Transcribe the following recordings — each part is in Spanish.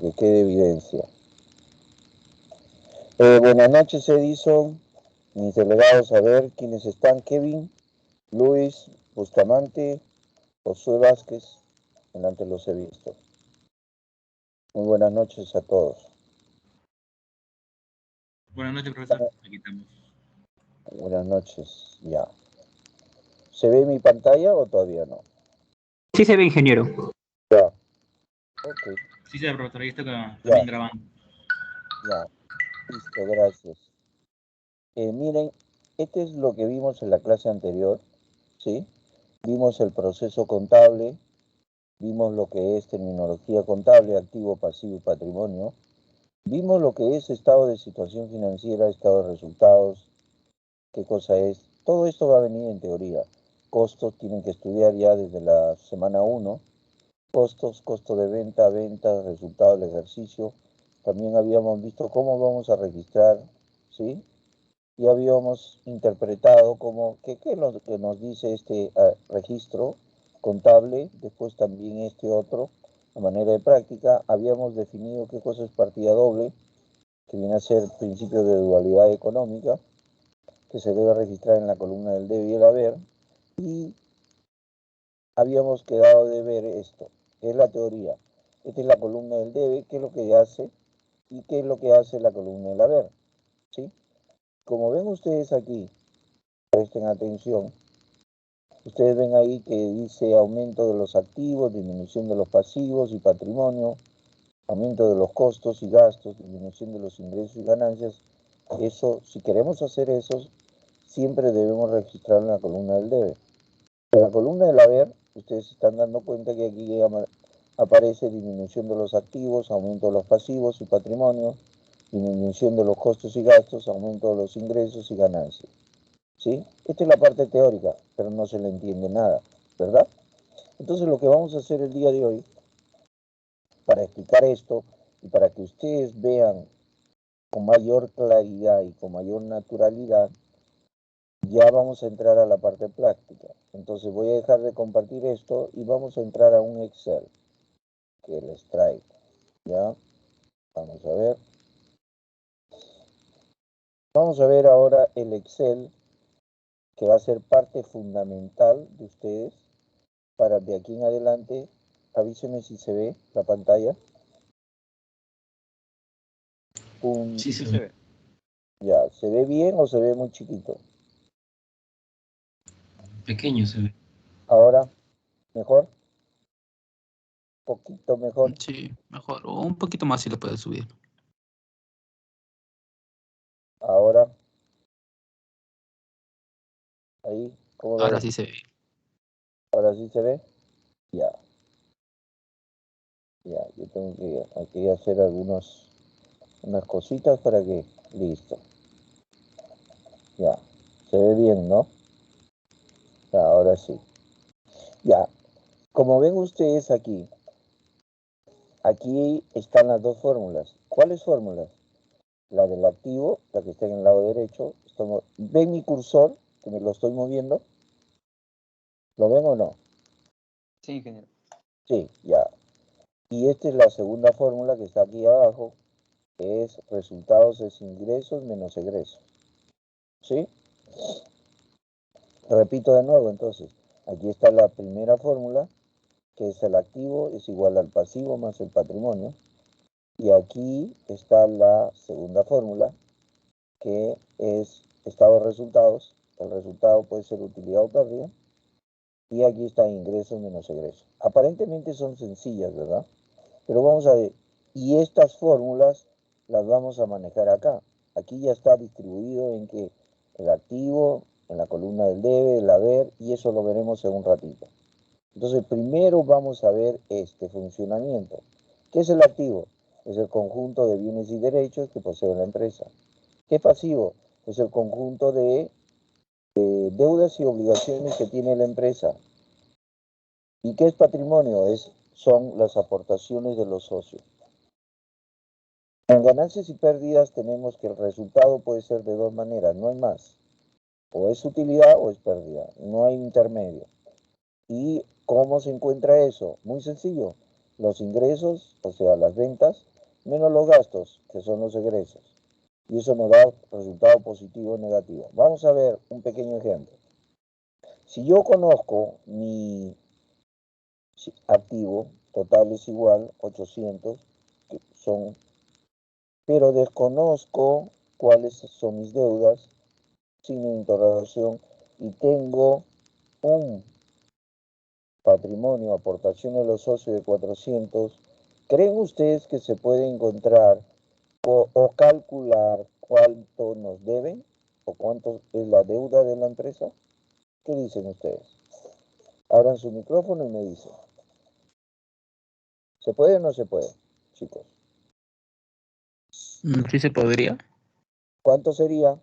que quede evidencia. Buenas noches, Edison, mis delegados, a ver quiénes están: Kevin, Luis, Bustamante, Josué Vázquez, en antes los he visto. Muy buenas noches a todos. Buenas noches, profesor. Aquí estamos. Buenas noches, ya. ¿Se ve mi pantalla o todavía no? Sí se ve, ingeniero. Ya. Ok. Sí, sí, profesor, ahí está también grabando. Ya, listo, gracias. Miren, este es lo que vimos en la clase anterior, ¿sí? Vimos el proceso contable, vimos lo que es terminología contable, activo, pasivo y patrimonio, vimos lo que es estado de situación financiera, estado de resultados, qué cosa es. Todo esto va a venir en teoría. Costos tienen que estudiar ya desde la semana 1. Costos, costo de venta, ventas, resultado del ejercicio. También habíamos visto cómo vamos a registrar, ¿sí? Y habíamos interpretado como qué es lo que nos dice este registro contable, después también este otro, a manera de práctica. Habíamos definido qué cosa es partida doble, que viene a ser principio de dualidad económica, que se debe registrar en la columna del debe y el haber, y habíamos quedado de ver esto, que es la teoría. Esta es la columna del debe, qué es lo que hace y qué es lo que hace la columna del haber, ¿sí? Como ven ustedes aquí, presten atención, ustedes ven ahí que dice aumento de los activos, disminución de los pasivos y patrimonio, aumento de los costos y gastos, disminución de los ingresos y ganancias. Eso, si queremos hacer eso, siempre debemos registrarlo en la columna del debe. En la columna del haber, ustedes se están dando cuenta que aquí aparece disminución de los activos, aumento de los pasivos y patrimonio, disminución de los costos y gastos, aumento de los ingresos y ganancias. ¿Sí? Esta es la parte teórica, pero no se le entiende nada, ¿verdad? Entonces lo que vamos a hacer el día de hoy, para explicar esto y para que ustedes vean con mayor claridad y con mayor naturalidad, ya vamos a entrar a la parte práctica. Entonces voy a dejar de compartir esto y vamos a entrar a un Excel que les traigo. ¿Ya? Vamos a ver. Vamos a ver ahora el Excel, que va a ser parte fundamental de ustedes para de aquí en adelante. Avísenme si se ve la pantalla. Sí, se ve. Ya, ¿se ve bien o se ve muy chiquito? Pequeño se ve. Ahora, ¿mejor? ¿Poquito mejor? Sí, mejor. O un poquito más si lo puedes subir. Ahora. Ahí, ¿cómo lo Ahora ven? sí se ve. ¿Ahora sí se ve? Ya. Ya, yo tengo que aquí hacer unas cositas para que... Listo. Ya. Se ve bien, ¿no? Ya, ahora sí. Ya. Como ven ustedes aquí, aquí están las dos fórmulas. ¿Cuáles fórmulas? La del activo, la que está en el lado derecho. ¿Ven mi cursor, que me lo estoy moviendo? ¿Lo ven o no? Sí, ingeniero. Sí, ya. Y esta es la segunda fórmula que está aquí abajo, que es resultados es ingresos menos egresos. ¿Sí? Repito de nuevo, entonces. Aquí está la primera fórmula, que es el activo es igual al pasivo más el patrimonio. Y aquí está la segunda fórmula, que es estado de resultados. El resultado puede ser utilidad o pérdida. Y aquí está ingresos menos egresos. Aparentemente son sencillas, ¿verdad? Pero vamos a ver, y estas fórmulas las vamos a manejar acá. Aquí ya está distribuido en que el activo, en la columna del debe, el haber, y eso lo veremos en un ratito. Entonces, primero vamos a ver este funcionamiento. ¿Qué es el activo? Es el conjunto de bienes y derechos que posee la empresa. ¿Qué es pasivo? Es el conjunto de deudas y obligaciones que tiene la empresa. ¿Y qué es patrimonio? Son las aportaciones de los socios. En ganancias y pérdidas tenemos que el resultado puede ser de dos maneras, no hay más. O es utilidad o es pérdida, no hay intermedio. ¿Y cómo se encuentra eso? Muy sencillo. Los ingresos, o sea, las ventas, menos los gastos, que son los egresos. Y eso nos da resultado positivo o negativo. Vamos a ver un pequeño ejemplo. Si yo conozco mi activo total es igual 800, que son, pero desconozco cuáles son mis deudas, signo de interrogación, y tengo un patrimonio, aportación de los socios de 400, ¿creen ustedes que se puede encontrar o calcular cuánto nos deben o cuánto es la deuda de la empresa? ¿Qué dicen ustedes? Abran su micrófono y me dicen. ¿Se puede o no se puede, chicos? Sí se podría. ¿Cuánto sería?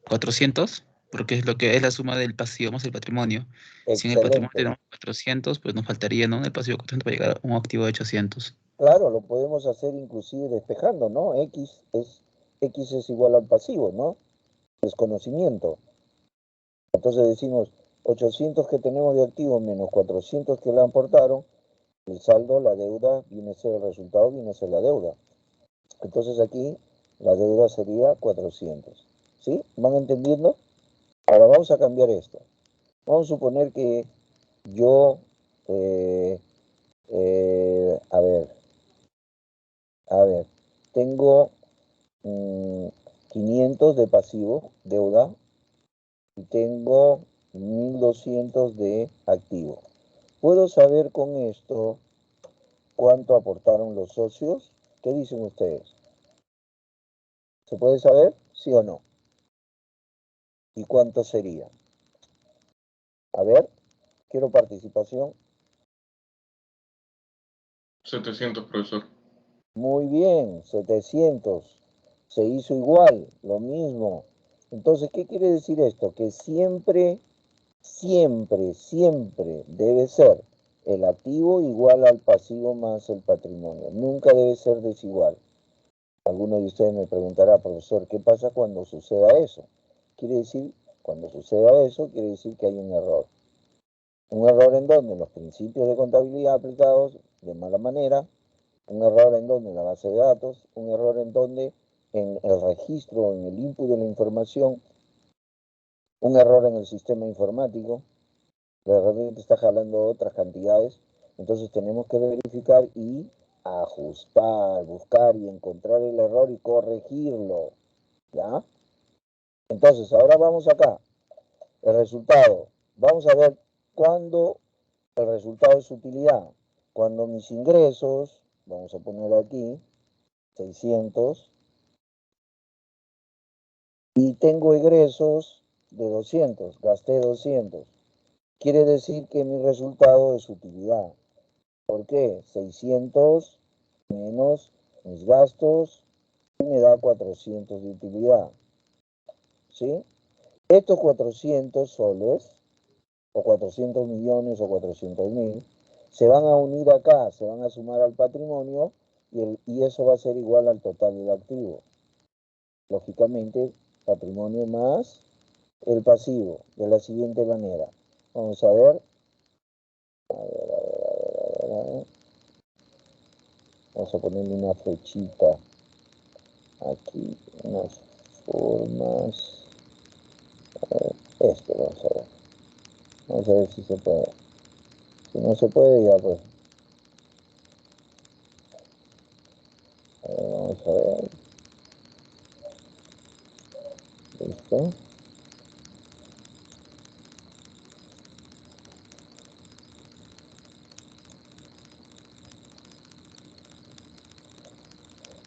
400, porque es lo que es la suma del pasivo más el patrimonio. Si en el patrimonio Excelente. tenemos 400, pues nos faltaría, ¿no? En el pasivo 400 para llegar a un activo de 800. Claro, lo podemos hacer inclusive despejando, ¿no? X es igual al pasivo, ¿no? Desconocimiento. Entonces decimos 800 que tenemos de activo menos 400 que la aportaron, el saldo, la deuda, viene a ser el resultado, viene a ser la deuda. Entonces aquí la deuda sería 400. ¿Sí? ¿Van entendiendo? Ahora vamos a cambiar esto. Vamos a suponer que yo, a ver, tengo 500 de pasivo, deuda, y tengo 1200 de activo. ¿Puedo saber con esto cuánto aportaron los socios? ¿Qué dicen ustedes? ¿Se puede saber? ¿Sí o no? ¿Y cuánto sería? A ver, quiero participación. 700, profesor. Muy bien, 700. Se hizo igual, lo mismo. Entonces, ¿qué quiere decir esto? Que siempre debe ser el activo igual al pasivo más el patrimonio. Nunca debe ser desigual. Alguno de ustedes me preguntará, profesor, ¿qué pasa cuando suceda eso? Quiere decir, cuando suceda eso, quiere decir que hay un error. Un error en donde los principios de contabilidad aplicados de mala manera, un error en donde en la base de datos, un error en donde en el registro, en el input de la información, un error en el sistema informático, de repente está jalando otras cantidades, entonces tenemos que verificar y ajustar, buscar y encontrar el error y corregirlo, ¿ya? Entonces, ahora vamos acá, el resultado, vamos a ver cuándo el resultado es utilidad, cuando mis ingresos, vamos a poner aquí, 600, y tengo egresos de 200, gasté 200, quiere decir que mi resultado es utilidad. ¿Por qué? 600 menos mis gastos y me da 400 de utilidad. ¿Sí? Estos 400 soles, o 400 millones o 400.000, se van a unir acá, se van a sumar al patrimonio y eso va a ser igual al total del activo. Lógicamente, patrimonio más el pasivo, de la siguiente manera. Vamos a ver. Vamos a ponerle una flechita aquí, unas formas. Esto, vamos a ver. Vamos a ver si se puede. Si no se puede, ya pues. Vamos a ver. Listo.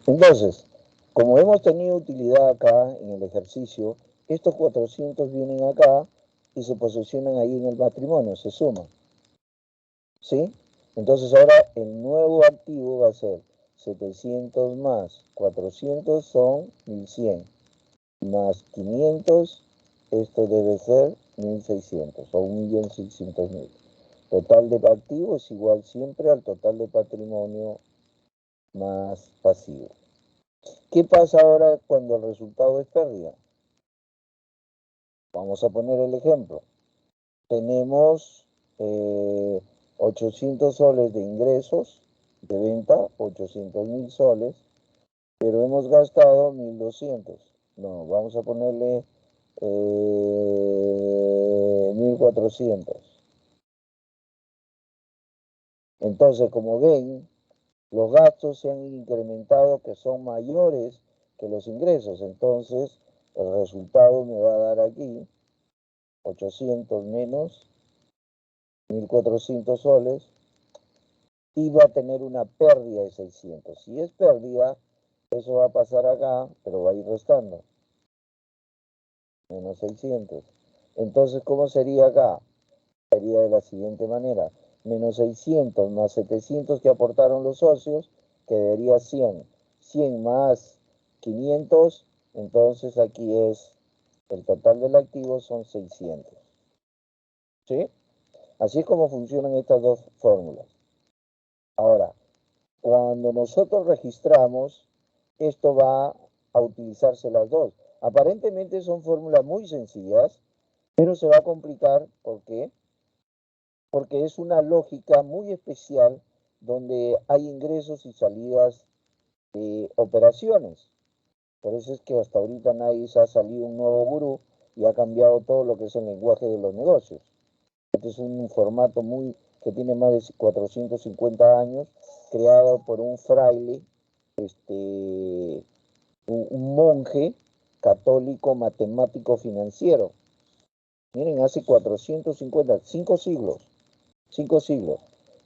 Entonces, como hemos tenido utilidad acá en el ejercicio, estos 400 vienen acá y se posicionan ahí en el patrimonio, se suman. ¿Sí? Entonces ahora el nuevo activo va a ser 700 más 400 son 1100, más 500, esto debe ser 1600 o 1.600.000. Total de activo es igual siempre al total de patrimonio más pasivo. ¿Qué pasa ahora cuando el resultado es pérdida? Vamos a poner el ejemplo. Tenemos 800 soles de ingresos de venta, 800.000 soles, pero hemos gastado 1.200. No, vamos a ponerle 1.400. Entonces, como ven, los gastos se han incrementado que son mayores que los ingresos. Entonces, el resultado me va a dar aquí 800 menos 1.400 soles y va a tener una pérdida de 600. Si es pérdida, eso va a pasar acá, pero va a ir restando. Menos 600. Entonces, ¿cómo sería acá? Sería de la siguiente manera. Menos 600 más 700 que aportaron los socios, quedaría 100. 100 más 500, entonces aquí es el total del activo son 600. ¿Sí? Así es como funcionan estas dos fórmulas. Ahora, cuando nosotros registramos, esto va a utilizarse las dos. Aparentemente son fórmulas muy sencillas, pero se va a complicar. ¿Por qué? Porque es una lógica muy especial donde hay ingresos y salidas de operaciones. Por eso es que hasta ahorita nadie ha salido un nuevo gurú y ha cambiado todo lo que es el lenguaje de los negocios. Este es un formato que tiene más de 450 años, creado por un fraile, un monje católico matemático financiero. Miren, hace 450, 5 siglos.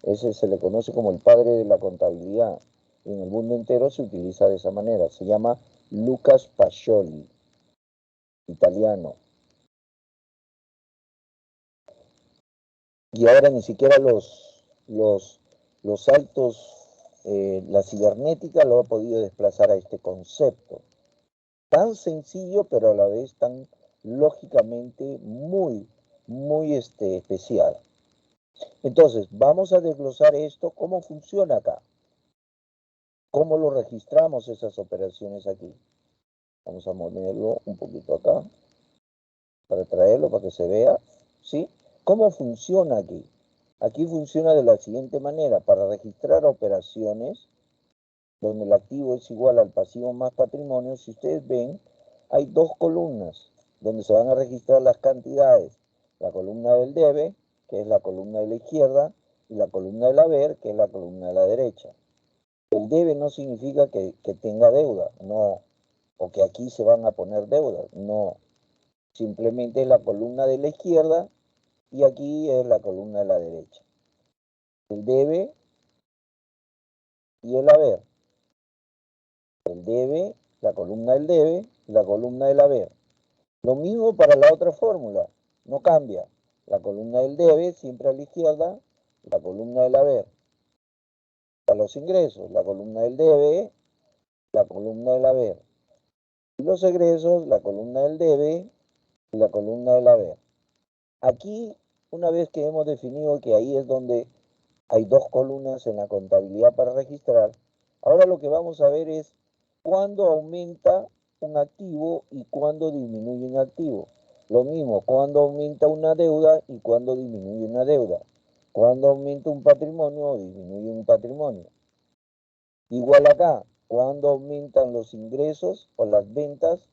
Ese se le conoce como el padre de la contabilidad. Y en el mundo entero se utiliza de esa manera. Se llama Lucas Pacioli, italiano. Y ahora ni siquiera los altos, la cibernética lo ha podido desplazar a este concepto. Tan sencillo, pero a la vez tan lógicamente muy especial. Entonces, vamos a desglosar esto, cómo funciona acá. ¿Cómo lo registramos esas operaciones aquí? Vamos a moverlo un poquito acá, para traerlo, para que se vea, ¿sí? ¿Cómo funciona aquí? Aquí funciona de la siguiente manera. Para registrar operaciones, donde el activo es igual al pasivo más patrimonio, si ustedes ven, hay dos columnas, donde se van a registrar las cantidades. La columna del debe, que es la columna de la izquierda, y la columna del haber, que es la columna de la derecha. El debe no significa que tenga deuda, no, o que aquí se van a poner deudas, no. Simplemente es la columna de la izquierda y aquí es la columna de la derecha. El debe y el haber. El debe, la columna del debe y la columna del haber. Lo mismo para la otra fórmula, no cambia. La columna del debe siempre a la izquierda, la columna del haber. Para los ingresos, la columna del debe, la columna del haber. Y los egresos, la columna del debe y la columna del haber. Aquí, una vez que hemos definido que ahí es donde hay dos columnas en la contabilidad para registrar, ahora lo que vamos a ver es cuándo aumenta un activo y cuándo disminuye un activo. Lo mismo, cuándo aumenta una deuda y cuándo disminuye una deuda. Cuándo aumenta un patrimonio o disminuye un patrimonio. Igual acá, cuándo aumentan los ingresos o las ventas,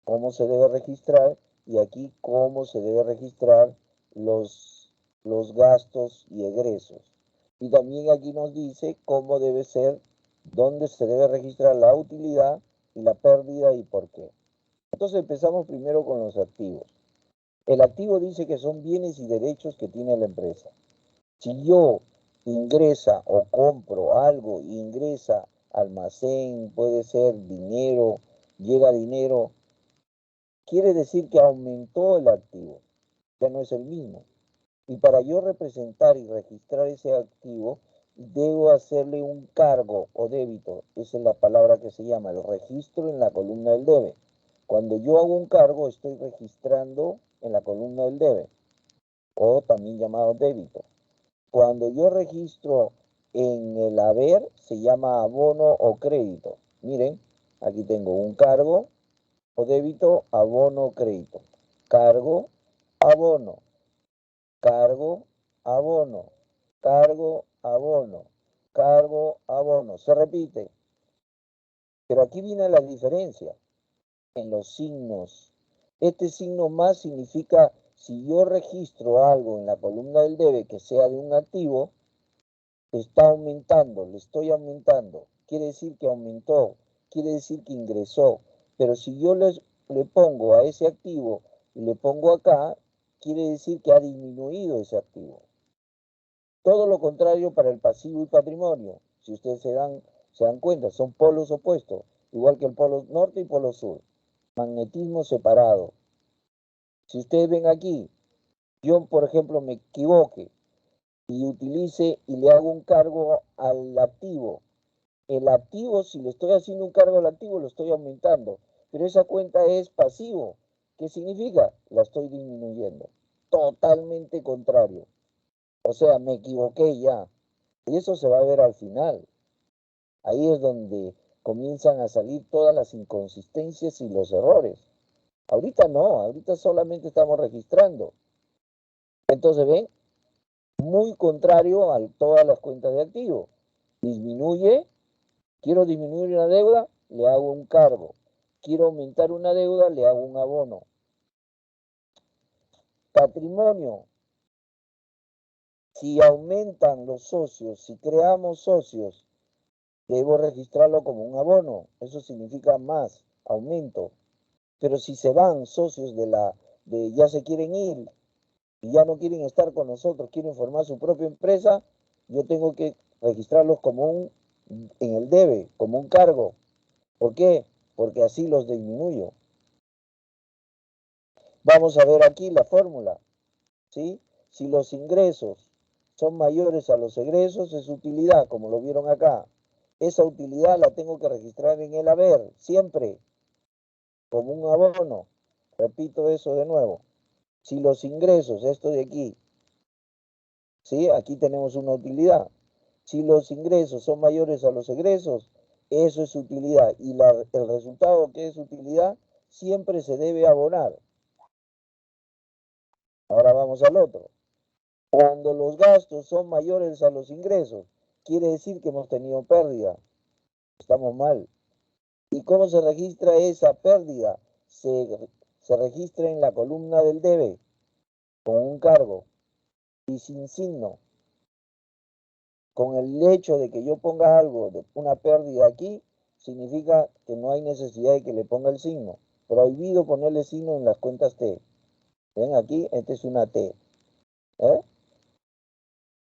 cómo se debe registrar, y aquí cómo se debe registrar los gastos y egresos. Y también aquí nos dice cómo debe ser, dónde se debe registrar la utilidad y la pérdida y por qué. Entonces empezamos primero con los activos. El activo dice que son bienes y derechos que tiene la empresa. Si yo ingresa o compro algo, ingresa almacén, puede ser dinero, llega dinero, quiere decir que aumentó el activo, ya no es el mismo. Y para yo representar y registrar ese activo, debo hacerle un cargo o débito. Esa es la palabra que se llama el registro en la columna del debe. Cuando yo hago un cargo, estoy registrando en la columna del debe, o también llamado débito. Cuando yo registro en el haber, se llama abono o crédito. Miren, aquí tengo un cargo o débito, abono, crédito. Cargo, abono. Cargo, abono. Cargo, abono. cargo, abono. Se repite. Pero aquí viene la diferencia en los signos. Este signo más significa, si yo registro algo en la columna del debe que sea de un activo, está aumentando, le estoy aumentando. Quiere decir que aumentó, quiere decir que ingresó. Pero si yo le pongo a ese activo y le pongo acá, quiere decir que ha disminuido ese activo. Todo lo contrario para el pasivo y patrimonio. Si ustedes se dan cuenta, son polos opuestos, igual que el polo norte y polo sur. Magnetismo separado. Si ustedes ven aquí, yo por ejemplo me equivoque y utilice y le hago un cargo al activo. El activo, si le estoy haciendo un cargo al activo, lo estoy aumentando. Pero esa cuenta es pasivo. ¿Qué significa? La estoy disminuyendo. Totalmente contrario. O sea, me equivoqué ya. Y eso se va a ver al final. Ahí es donde comienzan a salir todas las inconsistencias y los errores. Ahorita no, ahorita solamente estamos registrando. Entonces, ven, muy contrario a todas las cuentas de activo. Disminuye, quiero disminuir una deuda, le hago un cargo. Quiero aumentar una deuda, le hago un abono. Patrimonio. Si aumentan los socios, si creamos socios, debo registrarlo como un abono. Eso significa más, aumento. Pero si se van socios ya se quieren ir y ya no quieren estar con nosotros, quieren formar su propia empresa, yo tengo que registrarlos en el debe, como un cargo. ¿Por qué? Porque así los disminuyo. Vamos a ver aquí la fórmula, ¿sí? Si los ingresos son mayores a los egresos, es utilidad, como lo vieron acá. Esa utilidad la tengo que registrar en el haber, siempre, como un abono. Repito eso de nuevo. Si los ingresos, esto de aquí, ¿sí? Aquí tenemos una utilidad. Si los ingresos son mayores a los egresos, eso es utilidad. Y el resultado que es utilidad siempre se debe abonar. Ahora vamos al otro. Cuando los gastos son mayores a los ingresos, quiere decir que hemos tenido pérdida. Estamos mal. ¿Y cómo se registra esa pérdida? Se registra en la columna del debe, con un cargo y sin signo. Con el hecho de que yo ponga algo de una pérdida aquí, significa que no hay necesidad de que le ponga el signo. Prohibido ponerle signo en las cuentas T. ¿Ven aquí? Esta es una T.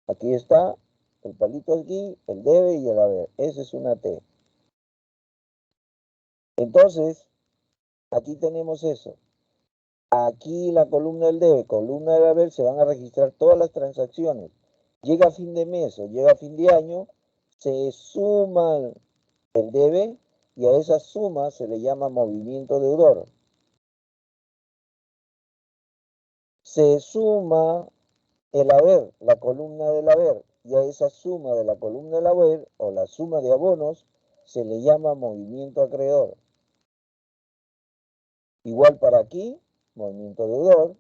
Aquí está el palito aquí, el debe y el haber. Esa es una T. Entonces, aquí tenemos eso. Aquí la columna del debe, columna del haber, se van a registrar todas las transacciones. Llega fin de mes o llega fin de año, se suman el debe y a esa suma se le llama movimiento deudor. Se suma el haber, la columna del haber, y a esa suma de la columna del haber o la suma de abonos se le llama movimiento acreedor. Igual para aquí, movimiento deudor,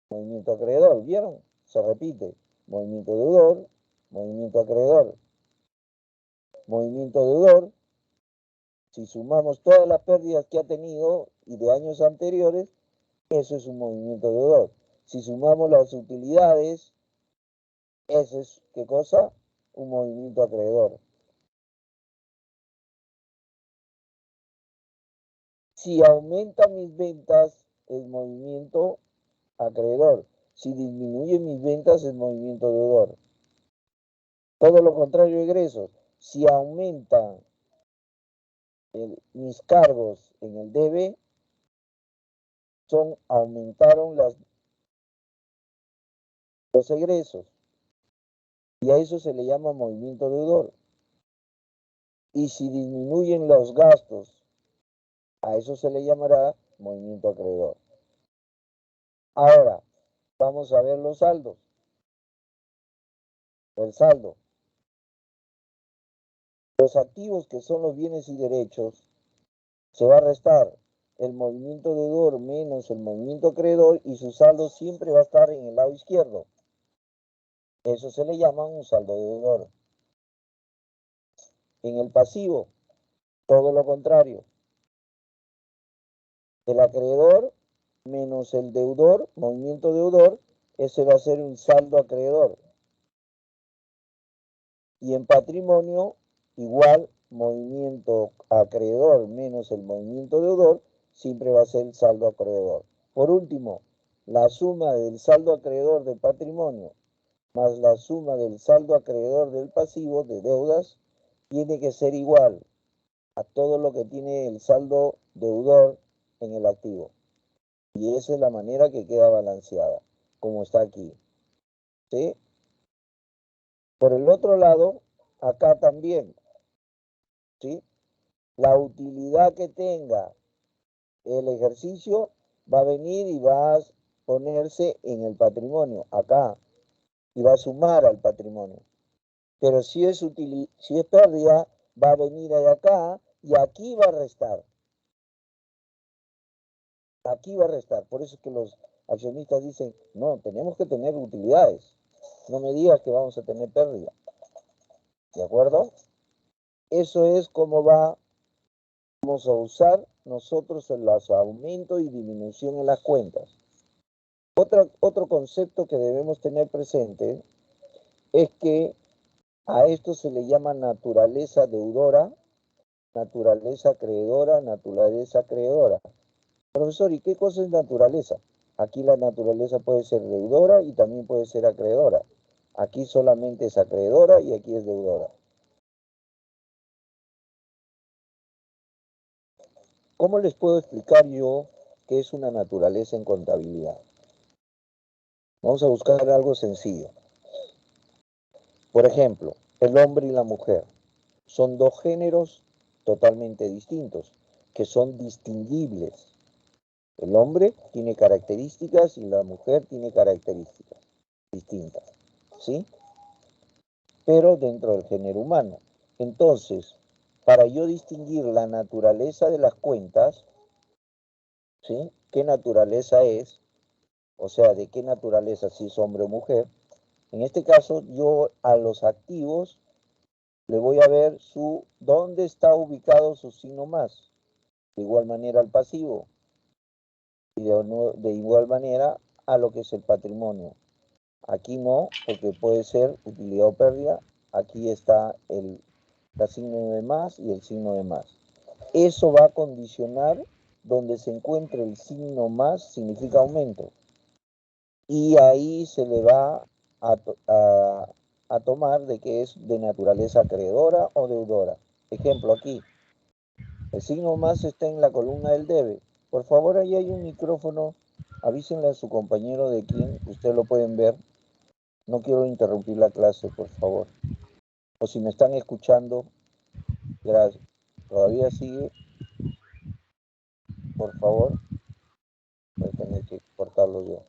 movimiento acreedor, ¿vieron? Se repite, movimiento deudor, movimiento acreedor. Movimiento deudor, si sumamos todas las pérdidas que ha tenido y de años anteriores, eso es un movimiento deudor. Si sumamos las utilidades, eso es, ¿qué cosa? Un movimiento acreedor. Si aumentan mis ventas, es movimiento acreedor. Si disminuyen mis ventas, es movimiento deudor. Todo lo contrario, egresos. Si aumentan mis cargos en el debe, aumentaron los egresos. Y a eso se le llama movimiento deudor. Y si disminuyen los gastos, a eso se le llamará movimiento acreedor. Ahora, vamos a ver los saldos. El saldo. Los activos que son los bienes y derechos, se va a restar el movimiento deudor menos el movimiento acreedor y su saldo siempre va a estar en el lado izquierdo. Eso se le llama un saldo deudor. En el pasivo, todo lo contrario. El acreedor menos el deudor, movimiento deudor, ese va a ser un saldo acreedor. Y en patrimonio, igual, movimiento acreedor menos el movimiento deudor, siempre va a ser el saldo acreedor. Por último, la suma del saldo acreedor de patrimonio más la suma del saldo acreedor del pasivo de deudas tiene que ser igual a todo lo que tiene el saldo deudor en el activo. Y esa es la manera que queda balanceada, como está aquí. ¿Sí? Por el otro lado, acá también, ¿sí? La utilidad que tenga el ejercicio va a venir y va a ponerse en el patrimonio, acá, y va a sumar al patrimonio. Pero si es pérdida, va a venir de acá y aquí va a restar. Aquí va a restar. Por eso es que los accionistas dicen, no, tenemos que tener utilidades. No me digas que vamos a tener pérdida. ¿De acuerdo? Eso es como vamos a usar nosotros en los aumentos y disminución en las cuentas. Otro concepto que debemos tener presente es que a esto se le llama naturaleza deudora, naturaleza acreedora, naturaleza acreedora. Profesor, ¿y qué cosa es naturaleza? Aquí la naturaleza puede ser deudora y también puede ser acreedora. Aquí solamente es acreedora y aquí es deudora. ¿Cómo les puedo explicar yo qué es una naturaleza en contabilidad? Vamos a buscar algo sencillo. Por ejemplo, el hombre y la mujer son dos géneros totalmente distintos, que son distinguibles. El hombre tiene características y la mujer tiene características distintas, ¿sí? Pero dentro del género humano. Entonces, para yo distinguir la naturaleza de las cuentas, ¿sí? ¿Qué naturaleza es? O sea, ¿de qué naturaleza, si es hombre o mujer? En este caso, yo a los activos le voy a ver dónde está ubicado su signo más. De igual manera al pasivo. Y de igual manera a lo que es el patrimonio. Aquí no, porque puede ser utilidad o pérdida. Aquí está el signo de más y el signo de más. Eso va a condicionar donde se encuentre el signo más, significa aumento. Y ahí se le va a tomar de que es de naturaleza acreedora o deudora. Ejemplo aquí, el signo más está en la columna del debe. Por favor, ahí hay un micrófono. Avísenle a su compañero de quién, ustedes lo pueden ver. No quiero interrumpir la clase, por favor. O si me están escuchando, gracias. ¿Todavía sigue? Por favor. Voy a tener que cortarlo yo.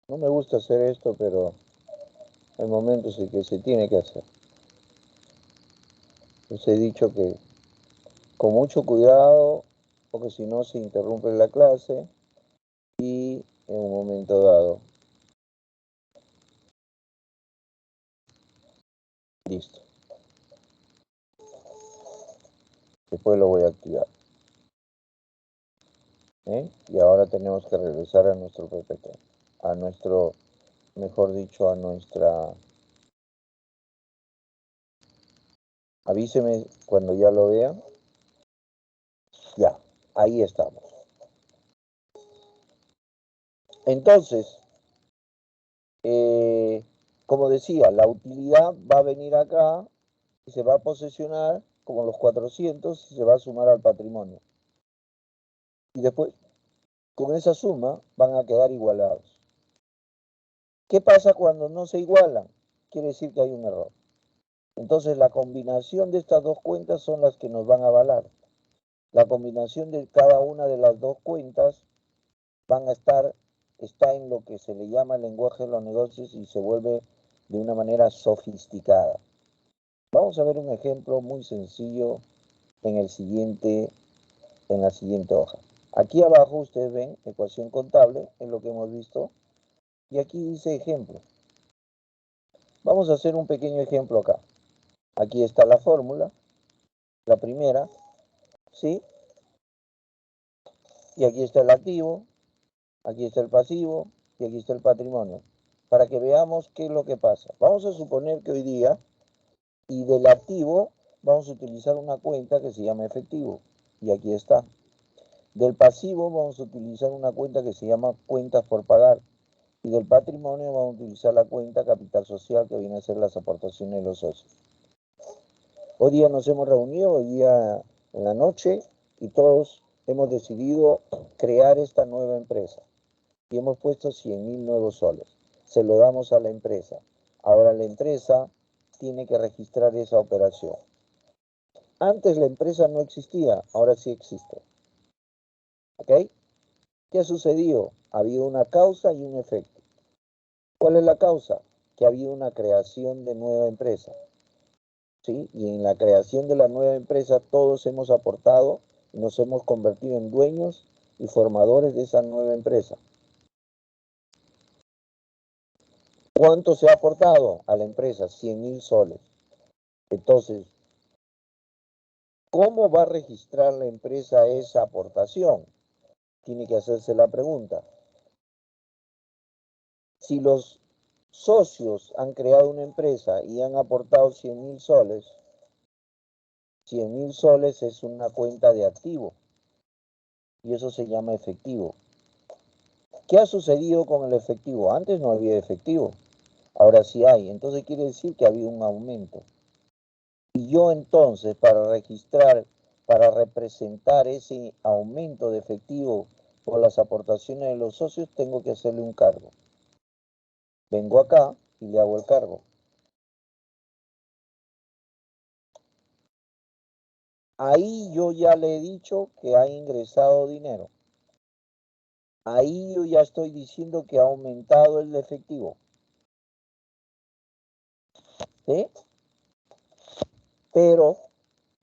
No me gusta hacer esto, pero hay momentos en que se tiene que hacer. Les he dicho que con mucho cuidado, porque si no se interrumpe la clase y en un momento dado. Listo. Después lo voy a activar. Y ahora tenemos que regresar a nuestro PPT. A nuestro, mejor dicho, a nuestra... Avíseme cuando ya lo vean. Ya, ahí estamos. Entonces, como decía, la utilidad va a venir acá y se va a posesionar como los 400 y se va a sumar al patrimonio. Y después, con esa suma, van a quedar igualados. ¿Qué pasa cuando no se igualan? Quiere decir que hay un error. Entonces, la combinación de estas dos cuentas son las que nos van a avalar. La combinación de cada una de las dos cuentas está en lo que se le llama el lenguaje de los negocios y se vuelve de una manera sofisticada. Vamos a ver un ejemplo muy sencillo en la siguiente hoja. Aquí abajo ustedes ven ecuación contable, es lo que hemos visto, y aquí dice ejemplo. Vamos a hacer un pequeño ejemplo acá. Aquí está la fórmula, la primera, ¿sí? Y aquí está el activo, aquí está el pasivo y aquí está el patrimonio. Para que veamos qué es lo que pasa. Vamos a suponer que hoy día, y del activo, vamos a utilizar una cuenta que se llama efectivo. Y aquí está. Del pasivo vamos a utilizar una cuenta que se llama cuentas por pagar. Y del patrimonio vamos a utilizar la cuenta capital social, que viene a ser las aportaciones de los socios. Hoy día nos hemos reunido, hoy día en la noche, y todos hemos decidido crear esta nueva empresa. Y hemos puesto 100.000 nuevos soles. Se lo damos a la empresa. Ahora la empresa tiene que registrar esa operación. Antes la empresa no existía, ahora sí existe. ¿Ok? ¿Qué ha sucedido? Ha habido una causa y un efecto. ¿Cuál es la causa? Que ha habido una creación de nueva empresa. ¿Sí? Y en la creación de la nueva empresa todos hemos aportado y nos hemos convertido en dueños y formadores de esa nueva empresa. ¿Cuánto se ha aportado a la empresa? 100.000 soles. Entonces, ¿cómo va a registrar la empresa esa aportación? Tiene que hacerse la pregunta. Si los socios han creado una empresa y han aportado 100.000 soles, 100.000 soles es una cuenta de activo y eso se llama efectivo. ¿Qué ha sucedido con el efectivo? Antes no había efectivo, ahora sí hay. Entonces quiere decir que había un aumento. Y yo entonces, para registrar, para representar ese aumento de efectivo por las aportaciones de los socios, tengo que hacerle un cargo. Vengo acá y le hago el cargo. Ahí yo ya le he dicho que ha ingresado dinero. Ahí yo ya estoy diciendo que ha aumentado el efectivo. ¿Sí? Pero,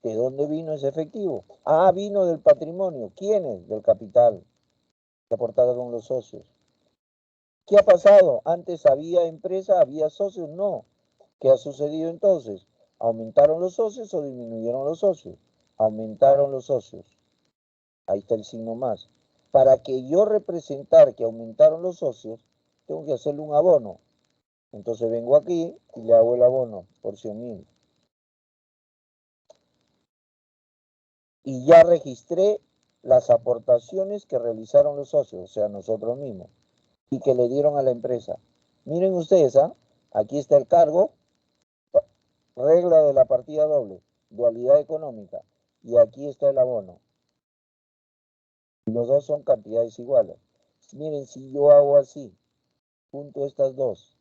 ¿de dónde vino ese efectivo? Ah, vino del patrimonio. ¿Quién es? Del capital aportado con los socios. ¿Qué ha pasado? Antes había empresa, había socios, no. ¿Qué ha sucedido entonces? ¿Aumentaron los socios o disminuyeron los socios? Aumentaron los socios. Ahí está el signo más. Para que yo representar que aumentaron los socios, tengo que hacerle un abono. Entonces vengo aquí y le hago el abono por 100.000. Y ya registré las aportaciones que realizaron los socios, o sea, nosotros mismos, y que le dieron a la empresa. Miren ustedes, aquí está el cargo, regla de la partida doble, dualidad económica, y aquí está el abono. Los dos son cantidades iguales. Miren, si yo hago así, junto estas dos,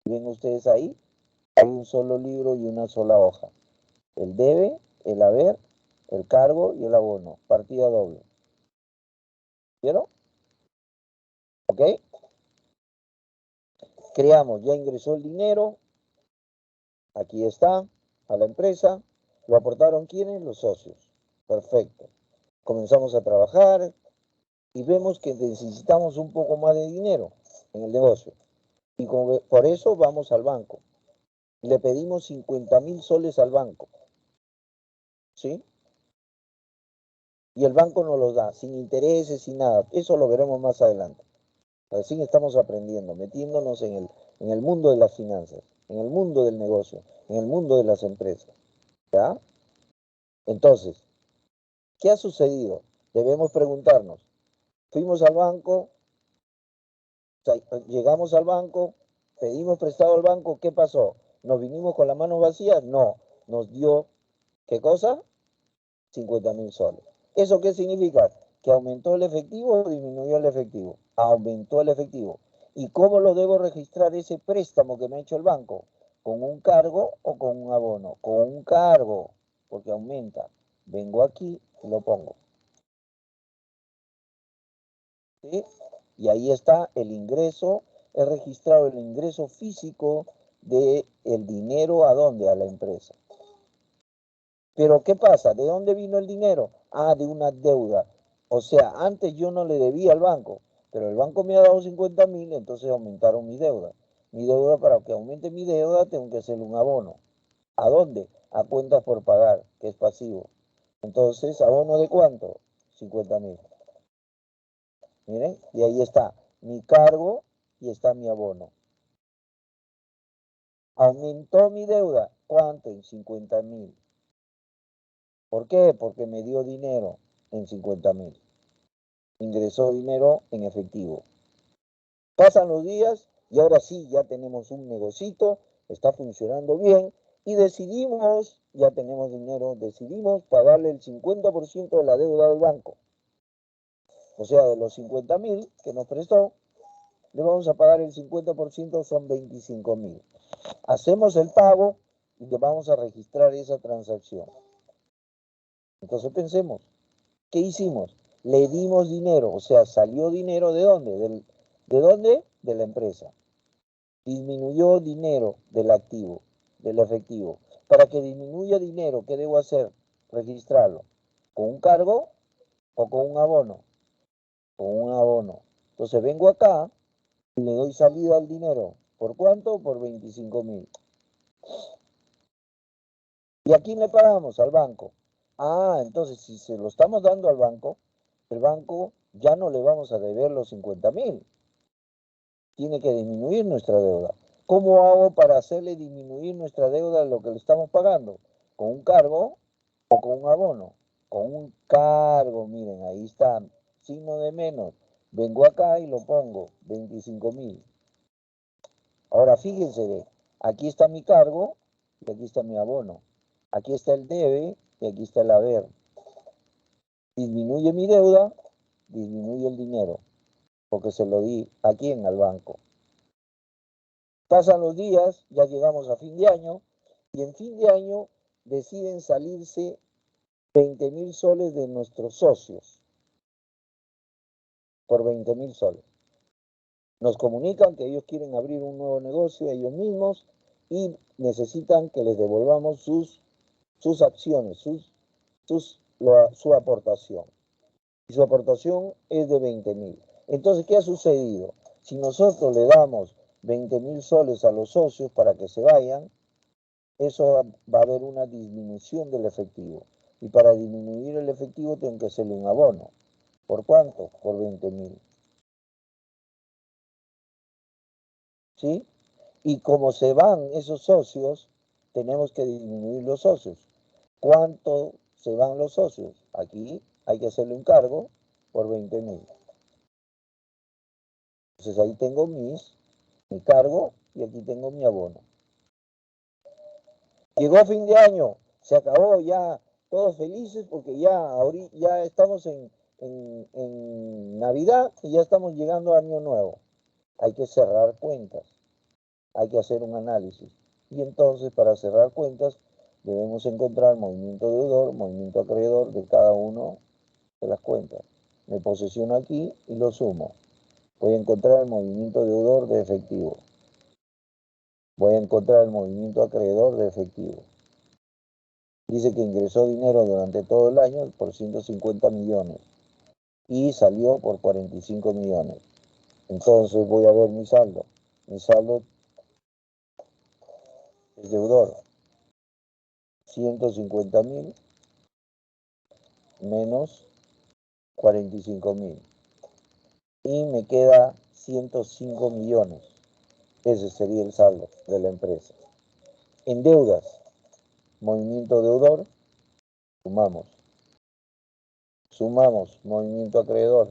¿ven ustedes ahí? Hay un solo libro y una sola hoja. El debe, el haber, el cargo y el abono. Partida doble. ¿Vieron? ¿Ok? Creamos, ya ingresó el dinero. Aquí está, a la empresa. ¿Lo aportaron quiénes? Los socios. Perfecto. Comenzamos a trabajar y vemos que necesitamos un poco más de dinero en el negocio. Y por eso vamos al banco. Le pedimos 50.000 soles al banco. ¿Sí? Y el banco nos los da, sin intereses, sin nada. Eso lo veremos más adelante. Recién estamos aprendiendo, metiéndonos en el mundo de las finanzas, en el mundo del negocio, en el mundo de las empresas. ¿Ya? Entonces, ¿qué ha sucedido? Debemos preguntarnos. Fuimos al banco, llegamos al banco, pedimos prestado al banco, ¿qué pasó? ¿Nos vinimos con las manos vacías? No, nos dio, ¿qué cosa? 50.000 soles. ¿Eso qué significa? ¿Que aumentó el efectivo o disminuyó el efectivo? Aumentó el efectivo. ¿Y cómo lo debo registrar ese préstamo que me ha hecho el banco? ¿Con un cargo o con un abono? Con un cargo, porque aumenta. Vengo aquí y lo pongo. ¿Sí? Y ahí está el ingreso, he registrado el ingreso físico del dinero ¿a dónde? A la empresa. Pero ¿qué pasa? ¿De dónde vino el dinero? Ah, de una deuda. O sea, antes yo no le debía al banco, pero el banco me ha dado 50.000, entonces aumentaron mi deuda. Mi deuda, para que aumente mi deuda, tengo que hacerle un abono. ¿A dónde? A cuentas por pagar, que es pasivo. Entonces, ¿abono de cuánto? 50.000. Miren, y ahí está mi cargo y está mi abono. Aumentó mi deuda. ¿Cuánto? En 50.000. ¿Por qué? Porque me dio dinero en 50.000. Ingresó dinero en efectivo. Pasan los días y ahora sí, ya tenemos un negocito, está funcionando bien y decidimos, ya tenemos dinero, decidimos pagarle el 50% de la deuda del banco. O sea, de los 50.000 que nos prestó, le vamos a pagar el 50%, son 25.000. Hacemos el pago y le vamos a registrar esa transacción. Entonces pensemos, ¿qué hicimos? Le dimos dinero, o sea, salió dinero ¿de dónde? ¿De dónde? De la empresa. Disminuyó dinero del activo, del efectivo. Para que disminuya dinero, ¿qué debo hacer? Registrarlo. ¿Con un cargo o con un abono? Con un abono. Entonces vengo acá y le doy salida al dinero. ¿Por cuánto? Por 25.000. ¿Y a quién le pagamos? Al banco. Ah, entonces si se lo estamos dando al banco, el banco ya no le vamos a deber los 50.000. Tiene que disminuir nuestra deuda. ¿Cómo hago para hacerle disminuir nuestra deuda de lo que le estamos pagando? ¿Con un cargo o con un abono? Con un cargo, miren, ahí está, signo de menos. Vengo acá y lo pongo, 25.000. Ahora fíjense, aquí está mi cargo y aquí está mi abono. Aquí está el debe y aquí está el haber. Disminuye mi deuda, disminuye el dinero, porque se lo di a quién, al banco. Pasan los días, ya llegamos a fin de año, y en fin de año deciden salirse 20.000 soles de nuestros socios, por 20.000 soles. Nos comunican que ellos quieren abrir un nuevo negocio ellos mismos y necesitan que les devolvamos sus acciones, su aportación. Y su aportación es de 20.000. Entonces, ¿qué ha sucedido? Si nosotros le damos 20.000 soles a los socios para que se vayan, eso va a haber una disminución del efectivo. Y para disminuir el efectivo tengo que hacerle un abono. ¿Por cuánto? Por 20.000. ¿Sí? Y como se van esos socios, tenemos que disminuir los socios. ¿Cuánto se van los socios? Aquí hay que hacerle un cargo por 20.000. Entonces ahí tengo mi cargo y aquí tengo mi abono. Llegó fin de año, se acabó ya, todos felices porque ya estamos en Navidad y ya estamos llegando a Año Nuevo. Hay que cerrar cuentas, hay que hacer un análisis. Y entonces para cerrar cuentas debemos encontrar movimiento deudor, movimiento acreedor de cada uno de las cuentas. Me posesiono aquí y lo sumo. Voy a encontrar el movimiento deudor de efectivo. Voy a encontrar el movimiento acreedor de efectivo. Dice que ingresó dinero durante todo el año por 150 millones y salió por 45 millones. Entonces voy a ver mi saldo. Mi saldo es deudor. 150.000 menos 45.000. Y me queda 105 millones. Ese sería el saldo de la empresa. En deudas, movimiento deudor, sumamos movimiento acreedor.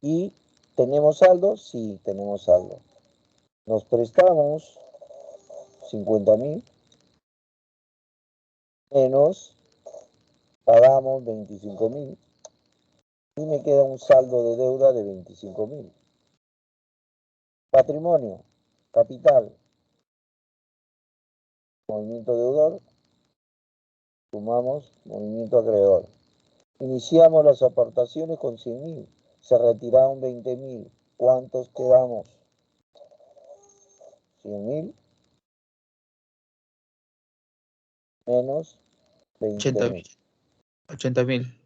¿Y tenemos saldo? Sí, tenemos saldo. Nos prestamos 50.000 menos pagamos 25.000 y me queda un saldo de deuda de 25.000. Patrimonio, capital, movimiento deudor, sumamos movimiento acreedor. Iniciamos las aportaciones con 100.000, se retiraron 20.000. ¿Cuántos quedamos? 100.000 menos 20.000. 80.000.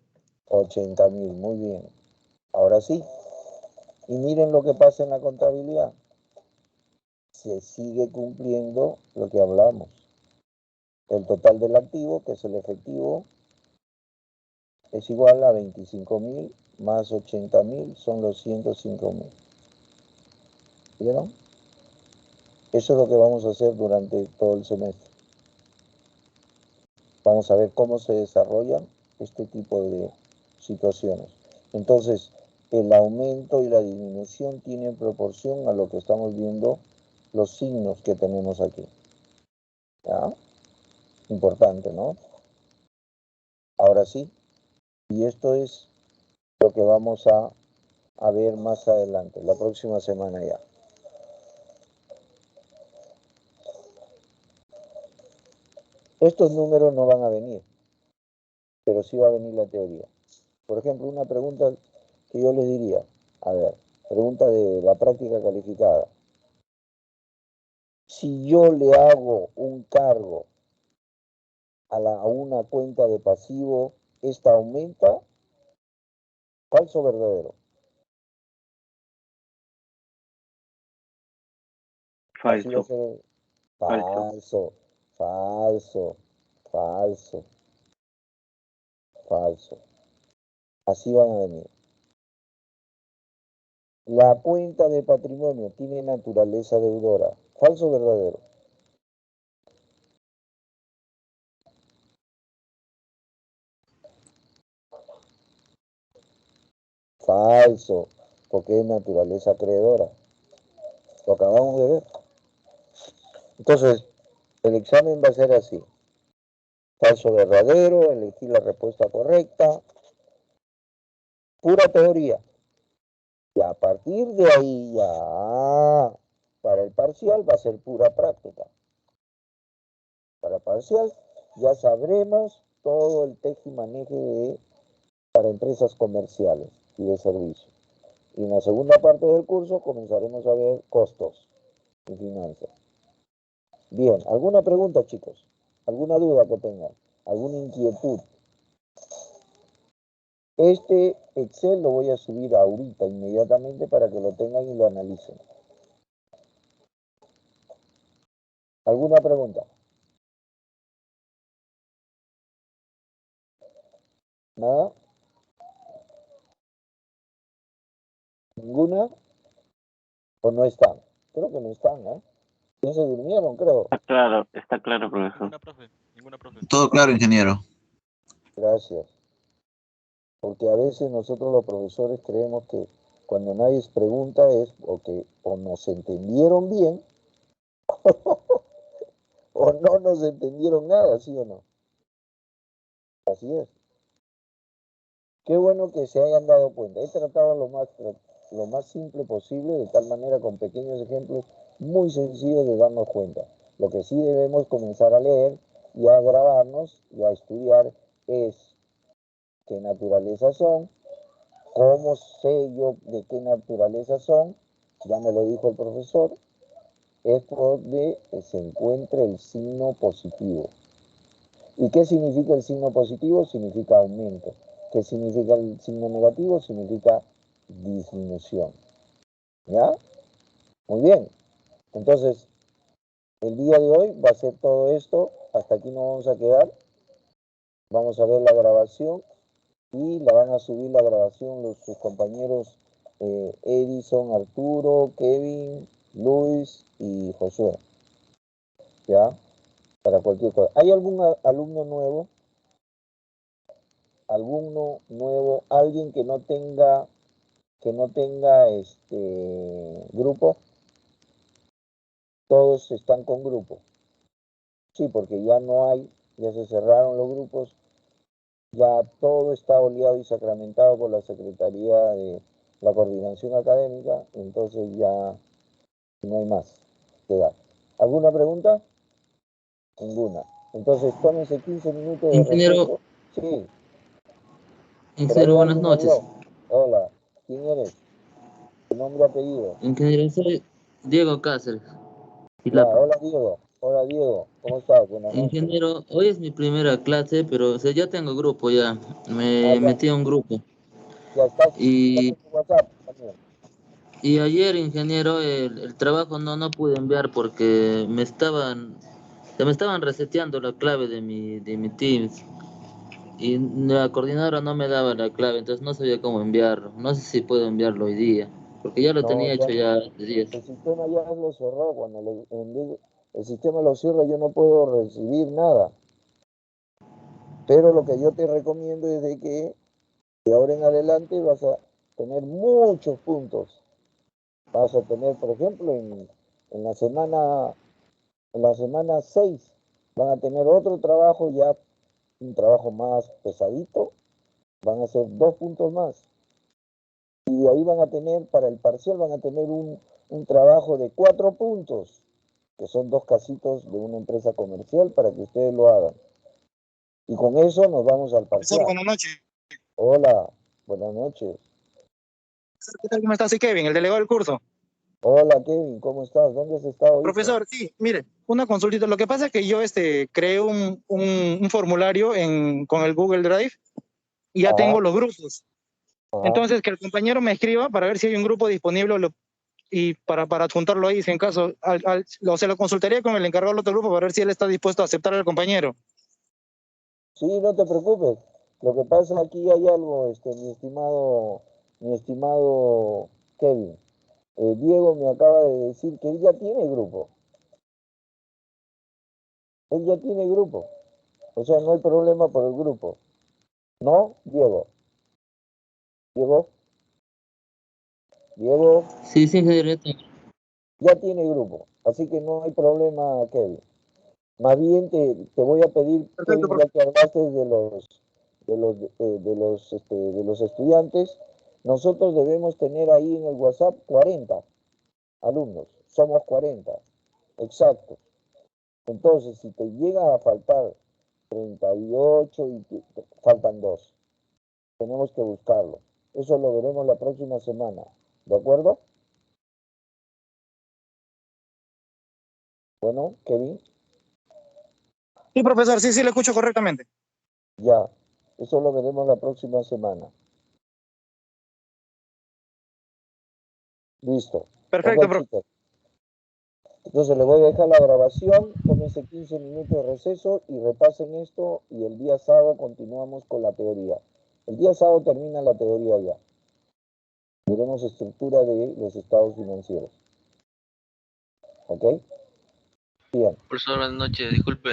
80.000, muy bien. Ahora sí. Y miren lo que pasa en la contabilidad. Se sigue cumpliendo lo que hablamos. El total del activo, que es el efectivo, es igual a 25.000 más 80.000, son los 105.000. ¿Vieron? Eso es lo que vamos a hacer durante todo el semestre. Vamos a ver cómo se desarrollan este tipo de situaciones. Entonces, el aumento y la disminución tienen proporción a lo que estamos viendo, los signos que tenemos aquí. ¿Ya? Importante, ¿no? Ahora sí, y esto es lo que vamos a ver más adelante, la próxima semana ya. Estos números no van a venir, pero sí va a venir la teoría. Por ejemplo, una pregunta que yo les diría, a ver, pregunta de la práctica calificada. Si yo le hago un cargo a una cuenta de pasivo, ¿esta aumenta? ¿Falso o verdadero? Falso. Falso, falso, falso, falso. Así van a venir. La cuenta de patrimonio tiene naturaleza deudora. ¿Falso o verdadero? Falso, porque es naturaleza acreedora. Lo acabamos de ver. Entonces, el examen va a ser así. Falso o verdadero, elegir la respuesta correcta. Pura teoría. Y a partir de ahí ya, para el parcial va a ser pura práctica. Para parcial ya sabremos todo el tejimaneje para empresas comerciales y de servicio. Y en la segunda parte del curso comenzaremos a ver costos y finanzas. Bien, ¿alguna pregunta, chicos? ¿Alguna duda que tengan? ¿Alguna inquietud? Este Excel lo voy a subir ahorita, inmediatamente, para que lo tengan y lo analicen. ¿Alguna pregunta? ¿Nada? ¿Ninguna? ¿O no están? Creo que no están, ¿eh? Ya se durmieron, creo. Está claro, profesor. Ninguna, profe. Todo claro, ingeniero. Gracias. Porque a veces nosotros los profesores creemos que cuando nadie pregunta es porque o nos entendieron bien o no nos entendieron nada, ¿sí o no? Así es. Qué bueno que se hayan dado cuenta. He tratado lo más simple posible, de tal manera con pequeños ejemplos muy sencillos de darnos cuenta. Lo que sí debemos comenzar a leer y a grabarnos y a estudiar es qué naturaleza son, cómo sé yo de qué naturaleza son, ya me lo dijo el profesor, es donde se encuentra el signo positivo. ¿Y qué significa el signo positivo? Significa aumento. ¿Qué significa el signo negativo? Significa disminución. ¿Ya? Muy bien. Entonces, el día de hoy va a ser todo esto. Hasta aquí nos vamos a quedar. Vamos a ver la grabación y la van a subir la grabación sus compañeros Edison, Arturo, Kevin, Luis y Josué. ¿Ya? Para cualquier cosa. ¿Hay algún alumno nuevo? Alguien que no tenga grupo? Todos están con grupo. Sí, porque ya no hay, ya se cerraron los grupos, ya todo está oleado y sacramentado por la Secretaría de la Coordinación Académica, entonces ya no hay más que dar. ¿Alguna pregunta? Ninguna. Entonces tómense 15 minutos de Ingeniero, receso. Sí. ingeniero, buenas noches. Hola, ¿quién eres? ¿Tu nombre y apellido? Ingeniero, soy Diego Cáceres. hola Diego. Hola Diego. ¿Cómo estás? Buenas noches. Ingeniero, hoy es mi primera clase, pero o sea, ya tengo grupo ya. Me ya. metí a un grupo. Ya estás Y, en tu WhatsApp también. y ayer, ingeniero, el trabajo no pude enviar porque me estaban reseteando la clave de mi Teams. Y la coordinadora no me daba la clave, entonces no sabía cómo enviarlo. No sé si puedo enviarlo hoy día, porque ya lo No, tenía ya hecho ya de 10. el sistema ya lo cerró. Cuando el sistema lo cierra, yo no puedo recibir nada. Pero lo que yo te recomiendo es de que de ahora en adelante vas a tener muchos puntos. Vas a tener, por ejemplo, en la semana 6 van a tener otro trabajo ya, un trabajo más pesadito, van a ser 2 puntos más. Y ahí van a tener, para el parcial, van a tener un trabajo de 4 puntos, que son 2 casitos de una empresa comercial para que ustedes lo hagan. Y con eso nos vamos al parcial. Profesor, buenas noches. Hola, buenas noches. ¿Qué tal? ¿Cómo estás? Soy Kevin, el delegado del curso. Hola Kevin, ¿cómo estás? ¿Dónde has estado? Profesor, sí, mire, una consultita. Lo que pasa es que yo creé un formulario con el Google Drive y ya tengo los grupos. Entonces, que el compañero me escriba para ver si hay un grupo disponible y para adjuntarlo ahí, si en caso, se lo consultaría con el encargado del otro grupo para ver si él está dispuesto a aceptar al compañero. Sí, no te preocupes. Lo que pasa aquí hay algo, mi estimado Kevin. Diego me acaba de decir que él ya tiene grupo. Él ya tiene grupo. O sea, no hay problema por el grupo. ¿No, Diego? ¿Diego? ¿Diego? Sí, ingeniero. Ya tiene grupo. Así que no hay problema, Kevin. Más bien te voy a pedir, Perfecto, Kevin, ya que hablaste de los estudiantes, nosotros debemos tener ahí en el WhatsApp 40 alumnos. Somos 40. Exacto. Entonces, si te llega a faltar 38 y faltan 2, tenemos que buscarlo. Eso lo veremos la próxima semana. ¿De acuerdo? Bueno, Kevin. Sí, profesor, sí, lo escucho correctamente. Ya. Eso lo veremos la próxima semana. Listo. Perfecto, Ok, profesor. chicos. Entonces le voy a dejar la grabación, tómense 15 minutos de receso y repasen esto y el día sábado continuamos con la teoría. El día sábado termina la teoría ya. Veremos estructura de los estados financieros. ¿Ok? Bien. Profesor, buenas noches, disculpe.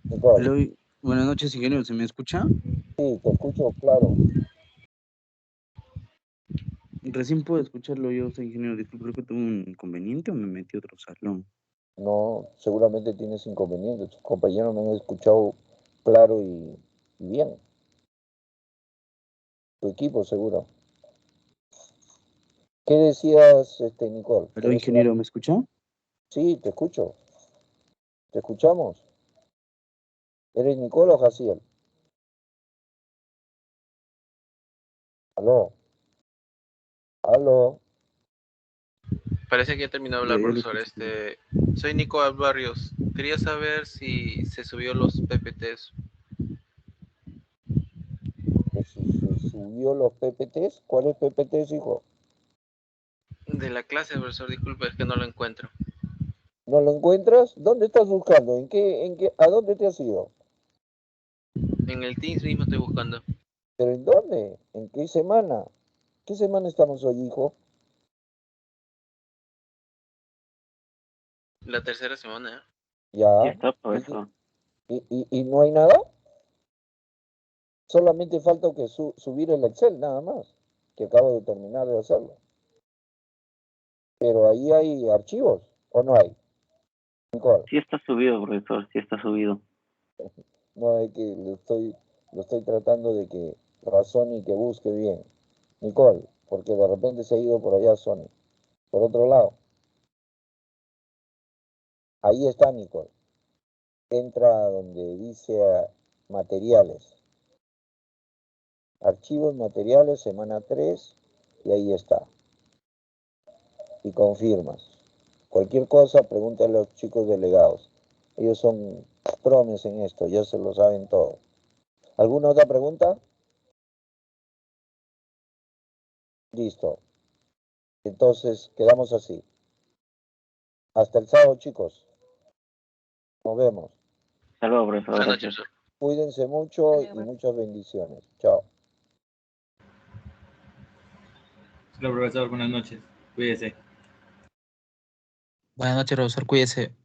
Nicole. Buenas noches, ingeniero, ¿se me escucha? Sí, te escucho claro. Recién puedo escucharlo yo, soy ingeniero, disculpe, creo que tuve un inconveniente o me metí a otro salón. No, seguramente tienes inconvenientes. Tus compañeros me han escuchado claro y bien. Tu equipo seguro. ¿Qué decías, Nicole? ¿Aló, ingeniero, me escucha? Sí, te escucho. ¿Te escuchamos? ¿Eres Nicole o Jaciel? ¿Aló? ¿Aló? Parece que ya terminó de hablar, Ya lo profesor. escucho. Soy Nico Barrios. Quería saber si se subió los PPTs. Si se subió los PPTs. ¿Cuáles PPTs, hijo? De la clase, profesor, disculpe, es que no lo encuentro. ¿No lo encuentras? ¿Dónde estás buscando? ¿A dónde te has ido? En el Teams mismo estoy buscando. ¿Pero en dónde? ¿En qué semana? ¿Qué semana estamos hoy, hijo? La tercera semana, Ya. Ya está, profesor. ¿Y no hay nada? Solamente falta que subir el Excel, nada más, que acabo de terminar de hacerlo. Pero ahí hay archivos, ¿o no hay? Nicole. Sí está subido, profesor, sí está subido. No, es que lo estoy tratando de que razone y que busque bien. Nicole, porque de repente se ha ido por allá Sony. Por otro lado, ahí está Nicole. Entra donde dice materiales. Archivos, materiales, semana 3, y ahí está. Y confirmas. Cualquier cosa, pregúntale a los chicos delegados. Ellos son promes en esto, ya se lo saben todo. ¿Alguna otra pregunta? Listo. Entonces, quedamos así. Hasta el sábado, chicos. Nos vemos. Hasta luego, profesor. Buenas Gracias. noches, profesor. Cuídense mucho y muchas bendiciones. Chao. Hola, profesor. Buenas noches. Cuídese. Buenas noches, profesor. Cuídese.